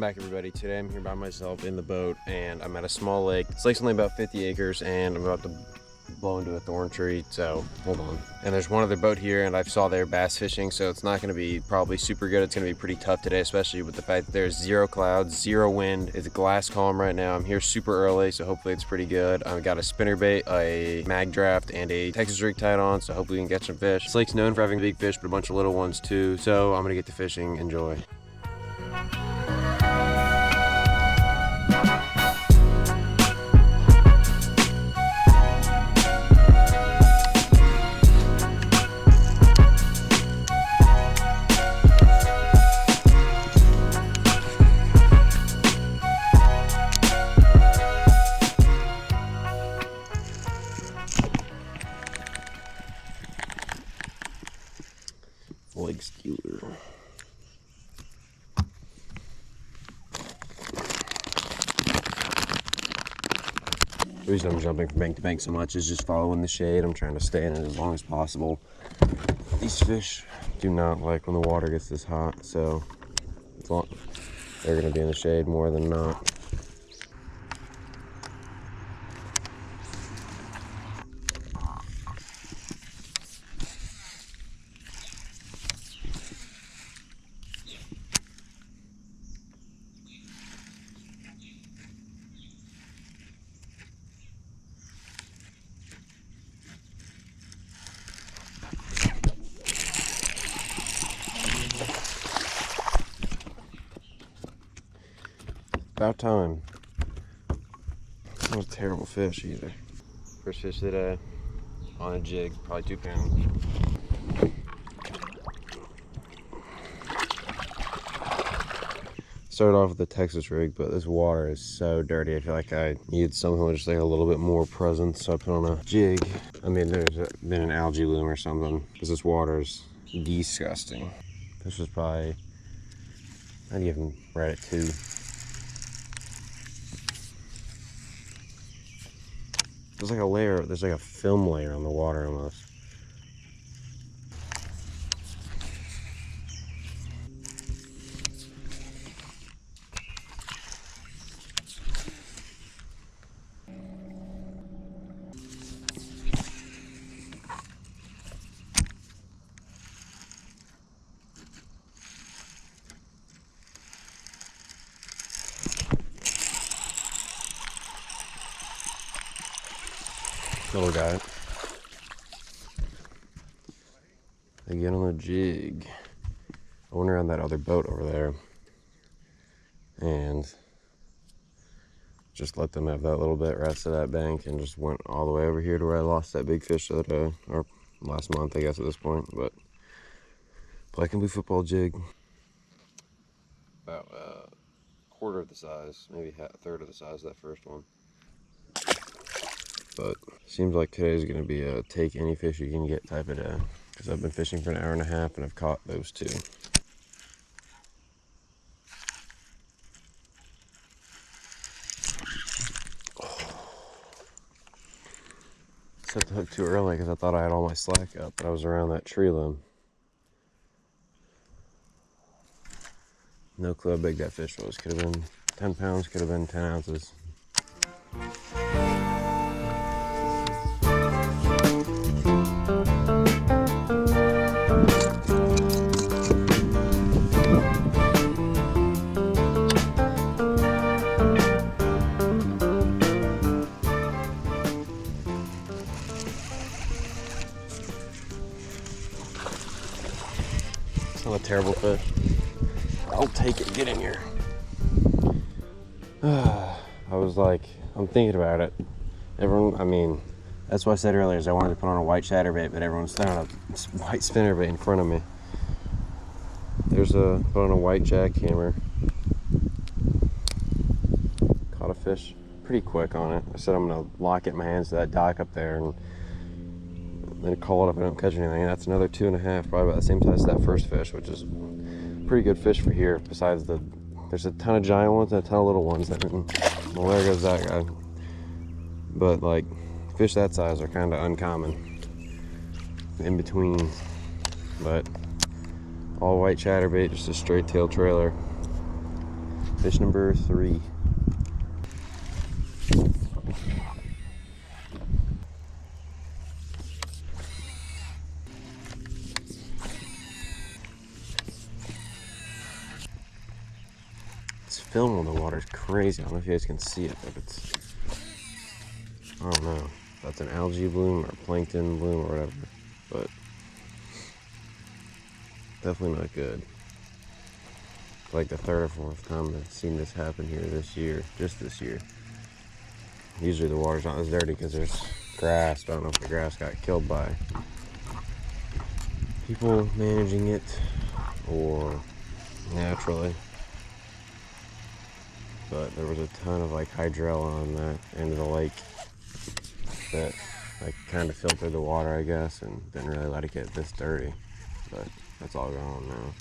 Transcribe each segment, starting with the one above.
Welcome back, everybody. Today I'm here by myself in the boat and I'm at a small lake. This lake's only about 50 acres and I'm about to blow into a thorn tree, so hold on. And there's one other boat here and I saw they're bass fishing, so it's not going to be probably super good. It's going to be pretty tough today, especially with the fact that there's zero clouds, zero wind. It's glass calm right now. I'm here super early, so hopefully it's pretty good. I've got a spinnerbait, a mag draft, and a Texas rig tied on, so hopefully we can catch some fish. This lake's known for having big fish, but a bunch of little ones too, so I'm going to get to fishing. Enjoy. Leg skewer. The reason I'm jumping from bank to bank so much is just following the shade. I'm trying to stay in it as long as possible. These fish do not like when the water gets this hot, so they're going to be in the shade more than not. About time. Not a terrible fish either. First fish today on a jig, probably 2 pounds. Started off with the Texas rig, but this water is so dirty. I feel like I need something with just like a little bit more presence, so I put on a jig. I mean, there's been an algae bloom or something, because this water is disgusting. This was probably, I'd even rate it 2. There's like a layer, there's like a film layer on the water almost. Little guy. Again on the jig. I went around that other boat over there and just let them have that little bit rest of that bank and just went all the way over here to where I lost that big fish the other day, or last month I guess at this point. But black and blue football jig. About a quarter of the size, maybe a third of the size of that first one. But seems like today's going to be a take any fish you can get type of day, because I've been fishing for an hour and a half and I've caught those 2. Set the hook too early because I thought I had all my slack up, but I was around that tree limb. No clue how big that fish was. Could have been 10 pounds, could have been 10 ounces. It's not a terrible fish. I'll take it. Get in here. I was like, I'm thinking about it. Everyone, I mean, that's what I said earlier, is I wanted to put on a white chatterbait, but everyone's throwing a white spinnerbait in front of me. There's put on a white jackhammer. Caught a fish pretty quick on it. I said I'm gonna lock it in my hands to that dock up there and then call it if I don't catch anything. That's another 2.5, probably about the same size as that first fish, which is pretty good fish for here. Besides there's a ton of giant ones and a ton of little ones. Well, there goes that guy. But like, fish that size are kind of uncommon in between. But all white chatterbait, just a straight tail trailer. Fish number 3. This film on the water is crazy. I don't know if you guys can see it, but it's, I don't know if that's an algae bloom or plankton bloom or whatever, but definitely not good. Like the 3rd or 4th time I've seen this happen here this year, just this year. Usually the water's not as dirty because there's grass, but I don't know if the grass got killed by people managing it or naturally. But there was a ton of like hydrilla on that end of the lake that like kind of filtered the water, I guess, and didn't really let it get this dirty. But that's all gone now.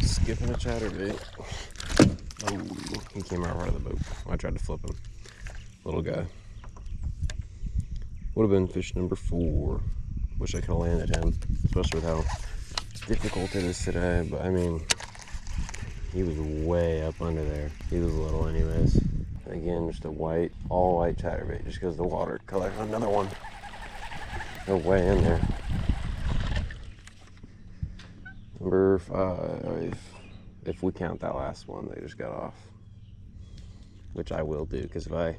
Skipping a chatterbait. Oh, he came out right of the boat. I tried to flip him. Little guy. Would have been fish number 4. Wish I could have landed him, especially with how difficult it is today. But I mean, he was way up under there. He was little anyways. Again, just a white, all white chatterbait, just because the water color. Another one. They're way in there. Number 5. If we count that last one, they just got off. Which I will do, because if I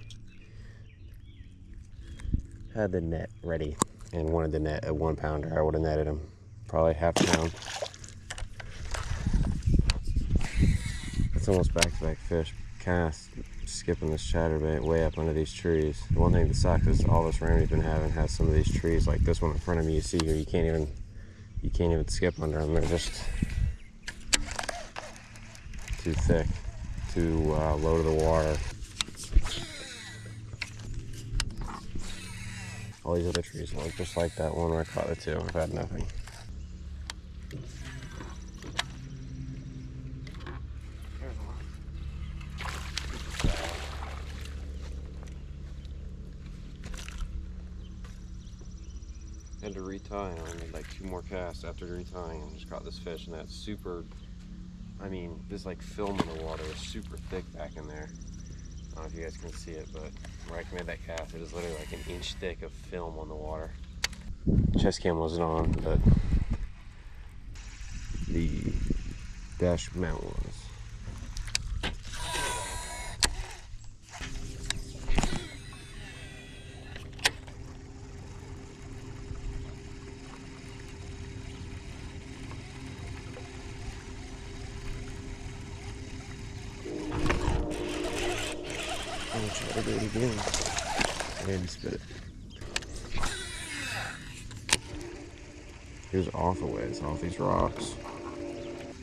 had the net ready and wanted to net a 1 pounder, I would have netted him. Probably half a pound. It's almost back-to-back fish cast, skipping this chatterbait way up under these trees. The one thing that sucks is all this rain we've been having has some of these trees, like this one in front of me you see here, you can't even skip under them. They're just too thick, too low to the water. All these other trees look just like that one where I caught it too. I've had nothing. Had to retie, and I made like 2 more casts after retying and just caught this fish, and that's super, I mean, this like film in the water is super thick back in there. I don't know if you guys can see it, but where I made that cast, it is literally like an inch thick of film on the water. Chest cam wasn't on, but the dash mount was. I'm gonna try to do it again. And spit it. Here's off a ways, off these rocks.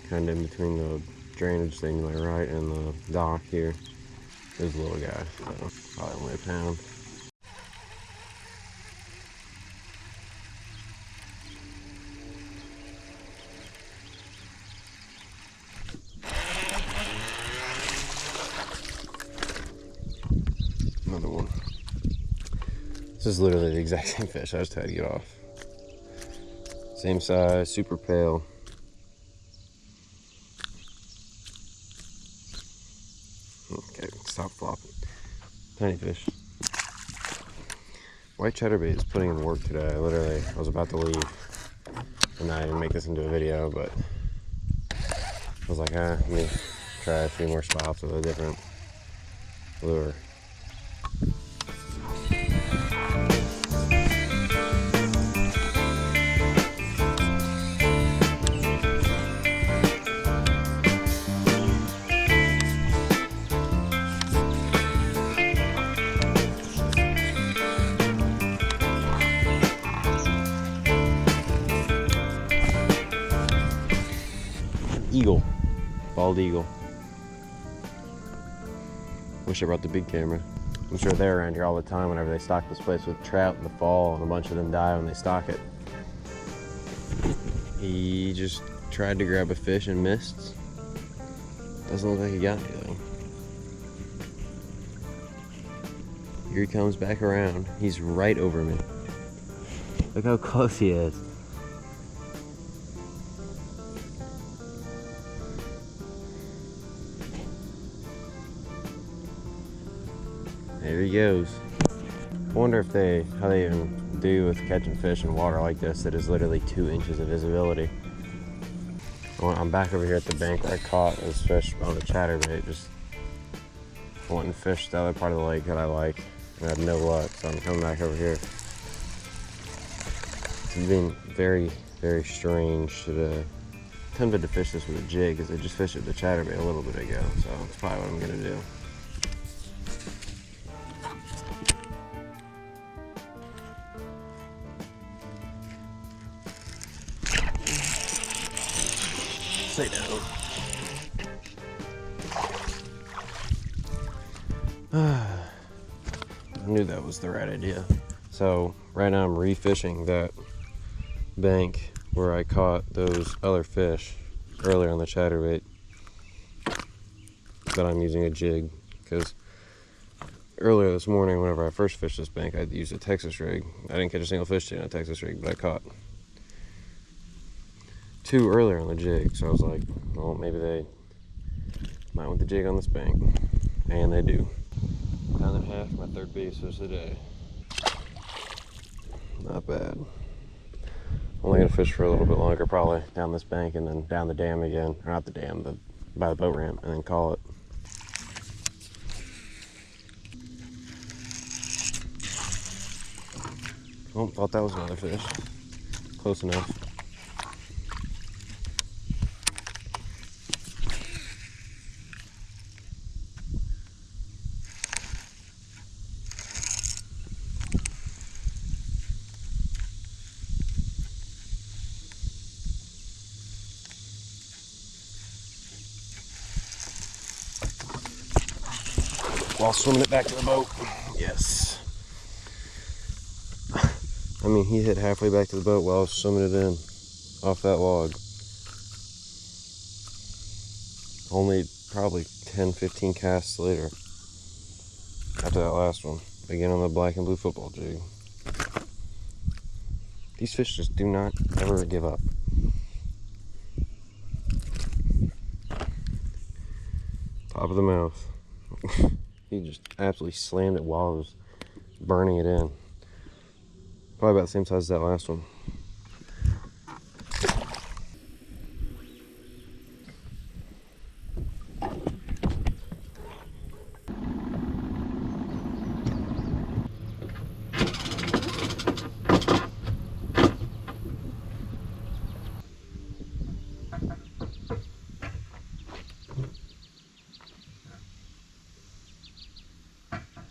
Kind of in between the drainage thing to my right and the dock here. There's a little guy, so probably only a pound. Another one. This is literally the exact same fish. I just had to get off. Same size, super pale. Okay, stop flopping. Tiny fish. White chatterbait is putting in work today. I was about to leave, and I didn't make this into a video, but I was like, let me try a few more spots with a different lure. Eagle, bald eagle. Wish I brought the big camera. I'm sure they're around here all the time whenever they stock this place with trout in the fall, and a bunch of them die when they stock it. He just tried to grab a fish and missed. Doesn't look like he got anything. Here he comes back around. He's right over me. Look how close he is. There he goes. I wonder if how they even do with catching fish in water like this that is literally 2 inches of visibility. Well, I'm back over here at the bank where I caught this fish on a chatterbait, just wanting to fish the other part of the lake that I like. I had no luck, so I'm coming back over here. It's been very, very strange to tempted to fish this with a jig because I just fished it with a chatterbait a little bit ago, so that's probably what I'm gonna do. Stay down. I knew that was the right idea. So right now I'm refishing that bank where I caught those other fish earlier on the chatterbait, but I'm using a jig because earlier this morning whenever I first fished this bank I used a Texas rig. I didn't catch a single fish today on a Texas rig, but I caught 2 earlier on the jig, so I was like, well, maybe they might want the jig on this bank, and they do. Pound and a half, my 3rd biggest fish of the day. Not bad. Only gonna fish for a little bit longer, probably down this bank and then down the dam again, or not the dam, but by the boat ramp, and then call it. Oh, thought that was another fish. Close enough. While swimming it back to the boat. Yes. I mean, he hit halfway back to the boat while I was swimming it in off that log. Only probably 10-15 casts later after that last one. Again on the black and blue football jig. These fish just do not ever give up. Top of the mouth. He just absolutely slammed it while I was burning it in. Probably about the same size as that last one.